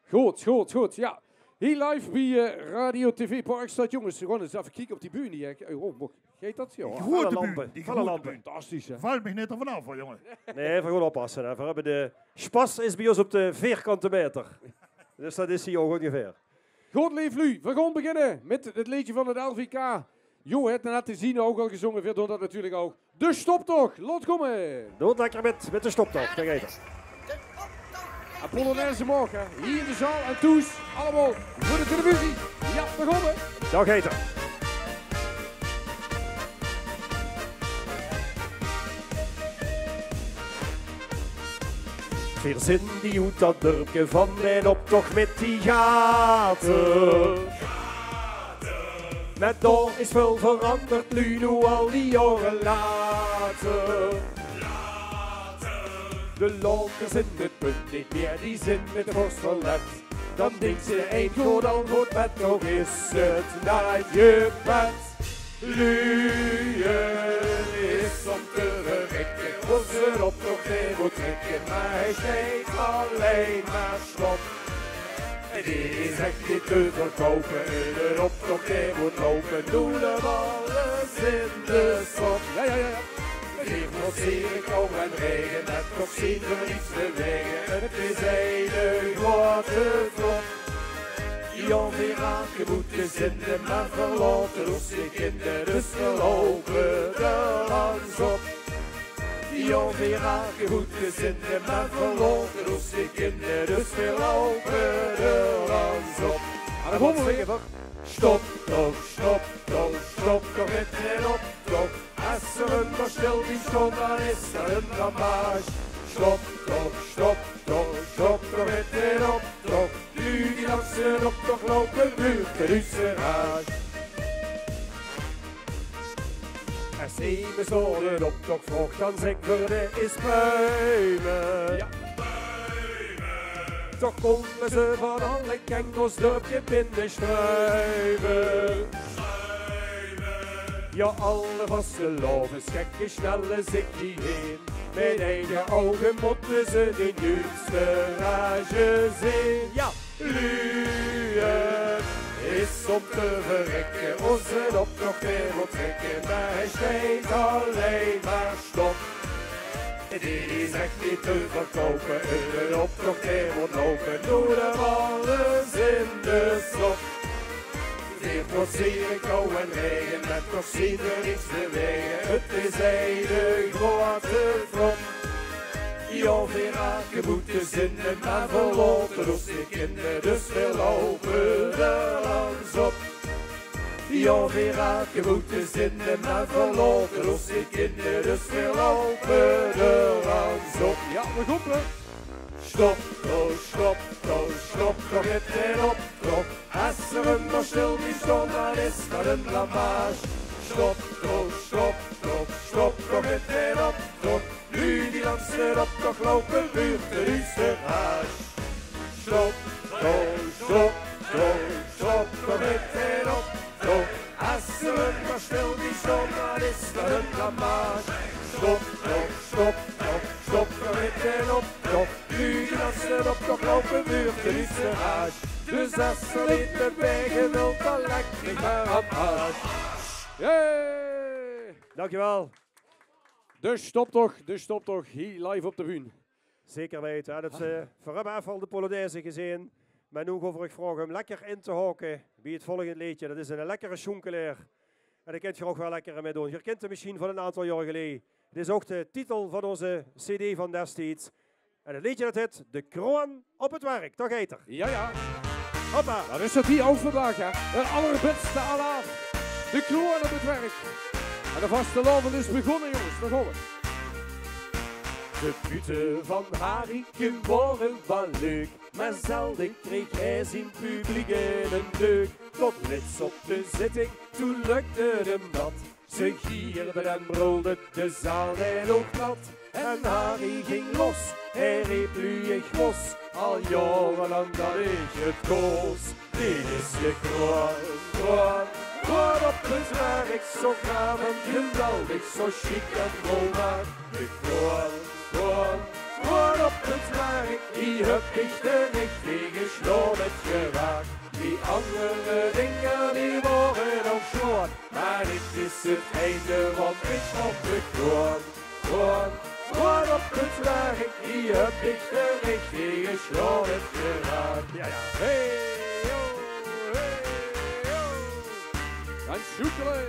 Goed. Ja, hier live bij Radio TV Parkstad. Jongens, gewoon eens even kijken op die bühne hier. Oh, geet dat? Ja, Grote lampen. Die grote lampen. fantastisch, hè? Valt me net er vanaf, hoor, jongen. Nee, even goed oppassen. Hè. We hebben de spas is bij ons op de vierkante meter. Dus dat is hier ook ongeveer. Goed, lief Lu. We gaan beginnen met het liedje van het LVK. Jo, het net te zien ook al gezongen. Veel doen dat natuurlijk ook. De stoptocht. Laat komen. Doe het lekker met de stoptocht. Kijk even. En Polonaise morgen. Hier in de zaal en toes. Allemaal voor de televisie. Ja, begonnen. Dag Eter. Wir sind die Hoeterdurpje van mijn optocht met die gaten. Met door is veel veranderd nu al die jaren later. De lokers in het punt niet meer, die zijn met de borst verlet. Dan denkt ze één goed al goed met, nog is het naar je bed. Luien is om te verrekken, onze optocht hij moet trekken, maar hij steekt alleen maar slot. En dit is echt niet te verkopen, de optocht hij moet lopen, doen hem alles in de slot. Ja. Geef nog zeer kou en regen, net nog zien we niets bewegen, het is enig wat het vlot. Jan weer aangemoeten zinnen, maar verlaten ons de kinderen, dus we lopen de langs op. Jan weer aangemoeten zinnen, maar verlaten ons de kinderen, dus we lopen de langs op. En dan komen we weer. Stop toch met een optocht. Als er een maar stil die stond, dan is er een ramage. Stop toch met een optocht. Nu die langs een optocht lopen, buurt de Russerage. Als even zo'n optocht volgt, dan zeggen we is buimen. Ja. Toch komen ze van alle kengels dorpje binnenstruiven. Ja, alle vastelovens, gekke snelle zich hierheen. Met eigen ogen moeten ze de nieuwste rage zien. Ja, Luien is om te verrekken, onze optocht weer moet trekken, maar hij steekt alleen maar stop. Dit is echt niet te verkopen, een optocht hij moet lopen, doe hem alles in de slot. Weer tot zeer kou en regen, met toch zien we niets bewegen, het is enig grote vlot. Jan weer aangemoeten zinnen, maar verloten ons de kinderen, dus we lopen er langs op. Jan weer aangemoeten zinnen, maar verloten ons de kinderen, dus we lopen er langs op. Ja, we goppen. Stop toch met een optocht. Als er een maar stil die stond, dan is dat een blamage. Stop toch met een optocht. Nu die langs de optocht lopen, buurt de Russerage. Stop toch met een optocht. Als er een maar stil die stond, dan is dat een blamage. Stop toch met een optocht. Nu die langs de optocht lopen, buurt de Russerage. Dus als er in de bergen wilt, dan lijkt me maar op huis. Yay! Dankjewel. De stoptocht, hier live op de bühne. Zeker weten. We hebben even al de Polonaise gezien. Maar nu ga ik vragen om lekker in te haken bij het volgende liedje. Dat is een lekkere schoenkeleer. En daar kunt je ook wel lekker mee doen. Je kent de misschien van een aantal jaar geleden. Het is ook de titel van onze CD van destijds. En het liedje dat heet De Kroon op het werk. Toch Eter? Ja. Hoppa. Dan is dat hier ook vandaag, hè. De allerbeste alaaf. De kroon op het werk. En de vaste loven is begonnen, jongens. Begonnen. De puten van Harike waren wel leuk, maar zelden kreeg hij zijn publiek in een deuk. Tot lits op de zitting, toen lukte hem dat. Ze gierden en brulden, de zaal en ook nat. En Harry ging los, hij reep luiig los. Al jarenlang dat ik het koos. Dit is de kroon op het werk. Zo gaaf en geweldig, zo chic en volmaakt. De kroon Rood op het werk, die heb ik de richtige sloot geraakt. Die andere dingen die worden ook schoon, maar dit is het einde, want ik op de kroon. Rood op het werk, die heb ik de richtige sloot geraakt. Ja, ja. Hey, yo, hey, yo. En Sjoekelen.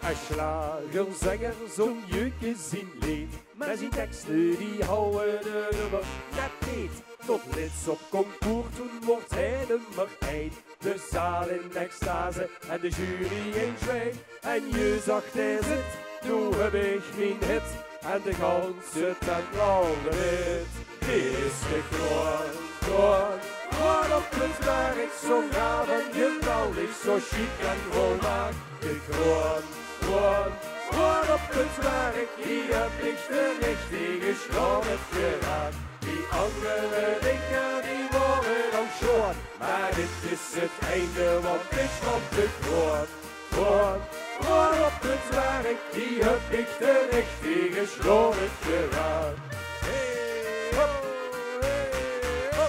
Een slagerzanger zo'n jeukje zien leed, maar zijn teksten die houden de nummer net niet. Tot lid op concours, toen wordt hij nummer 1. De zaal in extase en de jury in zwijg. En je zag hij zit, toen heb ik mijn hit. En de ganse tent lauwe wit. Dit is de kroon. Kroon op het werk, zo gaaf en geweldig, zo chic en volmaakt. De kroon op het werk, die heb ik de richtige sloot geraakt. Die andere dingen die worden ook schoon, maar dit is het einde, want ik op de kroon. Kroon op het werk, die heb ik de richtige sloot geraakt. Hey, ho, hey, ho.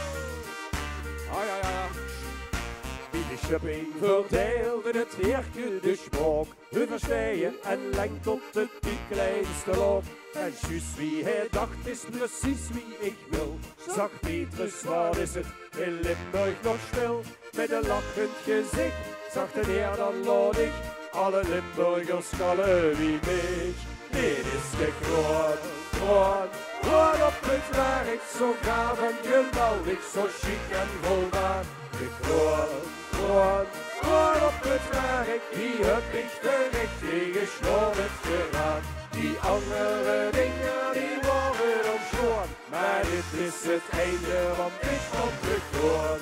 De shopping verdeelde het heertje de smook. We versnijen en lengt tot het die kleinste loop. En juist wie hij dacht is precies wie ik wil. Zag Petrus, wat is het in Limburg nog stil? Met een lachend gezicht zag de heer dan laat ik alle Limburgers kallen wie mij. Dit is de kroon op het werk, zo gaaf en geweldig, zo chic en volmaakt. De kroon op het werk, die heb ik de richtige sloot geraakt. Die andere dingen die worden ook schoon, maar dit is het einde, want ik op de kroon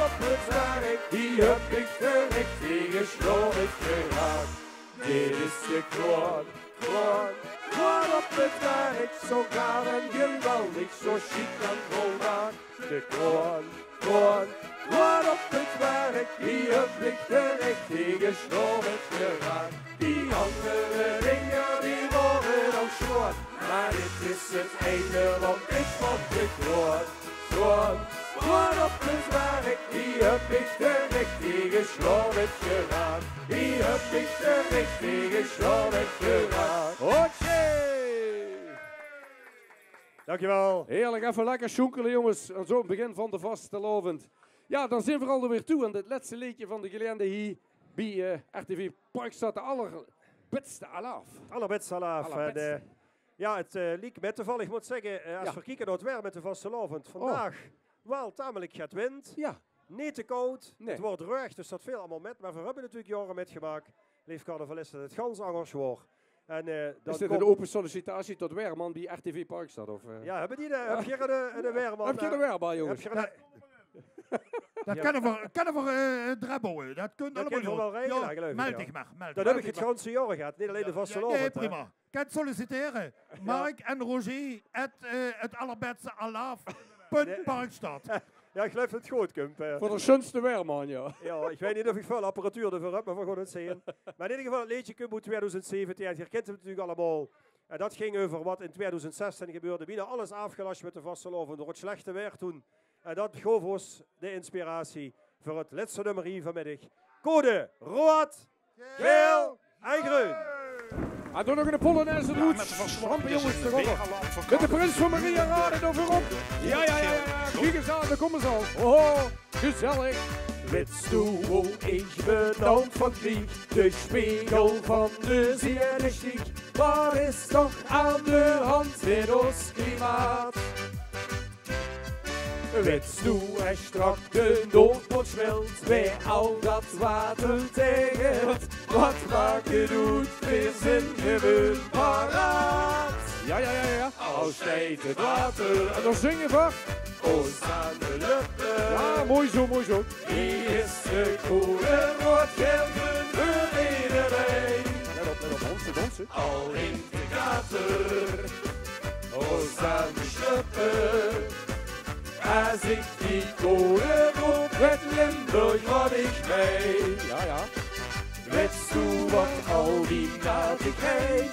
op het werk, die heb ik de richtige sloot geraakt. Dit is de kroon op het werk, zo gaaf en geweldig, zo chic en volmaakt. De kroon op het werk, die heb ik de richtige sloot geraakt. Die andere dingen die worden ook schoon, maar dit is het einde, want ik op de kroon op het werk, die heb ik de richtige sloot geraakt. Die heb ik de richtige sloot geraakt. Dankjewel. Heerlijk, even lekker sjoekelen jongens. En zo het begin van de vastelavond. Ja, dan zijn we er weer toe aan het laatste liedje van de gelende hier bij RTV Parkstad. De allerbeste alaaf. Allerbeste alaaf. Ja, het liep met toevallig. Ik moet zeggen, als we kijken naar het weer met de vastelavond. Vandaag wel tamelijk gaat wind. Ja. Niet te koud. Nee. Het wordt ruig, dus dat veel allemaal met. Maar we hebben natuurlijk jaren metgemaakt. Leef carnaval is het gans angers wordt. En, is dit een open sollicitatie tot weerman bij RTV Parkstad? Of, Ja, heb je een weerman? Heb je een weerman, jongens? Dat kan er voor drabbouwen. Dat kunnen allemaal wel regelen, geloof ik. Meld dich maar. Dat heb ik het ganse jaar gehad, niet alleen de vastelavond. Nee, prima. Kan solliciteren. Mark en Roger, het allerbeste alaaf.parkstad. Ja, ik geloof het goed, Kump. Voor de schönste weerman, ja. Ja, ik weet niet of ik veel apparatuur ervoor heb, maar we gaan het zien. Maar in ieder geval, het liedje Kump 2017, je herkent het natuurlijk allemaal. En dat ging over wat in 2016 gebeurde. Bijna alles afgelast met de vastelavond door het slechte weer toen. En dat gaf ons de inspiratie voor het laatste nummer hier vanmiddag. Code rood, geel en groen. Hij doet nog een Polonaise route. Champignons erop. Met de prins van Maria Raden er voorop. Ja. Kijk eens aan, daar komen ze al. Oh, gezellig. Wist du, wo ich benannt von Krieg, de Spiegel van de Sienne stieg. Wat is toch aan de hand met ons klimaat? Wist du, strak de Noordpoort smelt, bij al dat water tegen het. Wat maken doet, weer zijn gewoon paraat. Ja. Als steekt het water, En dan zingen we. ons aan de luchten. Ja, mooi zo. Hier is de koele rood geel voor iedereen. Let op, dansen. Al in de kater, ons aan de schuppen. Als ik die koele rood met Limburg had ik mee. Ja. Wist du wat al die natigheid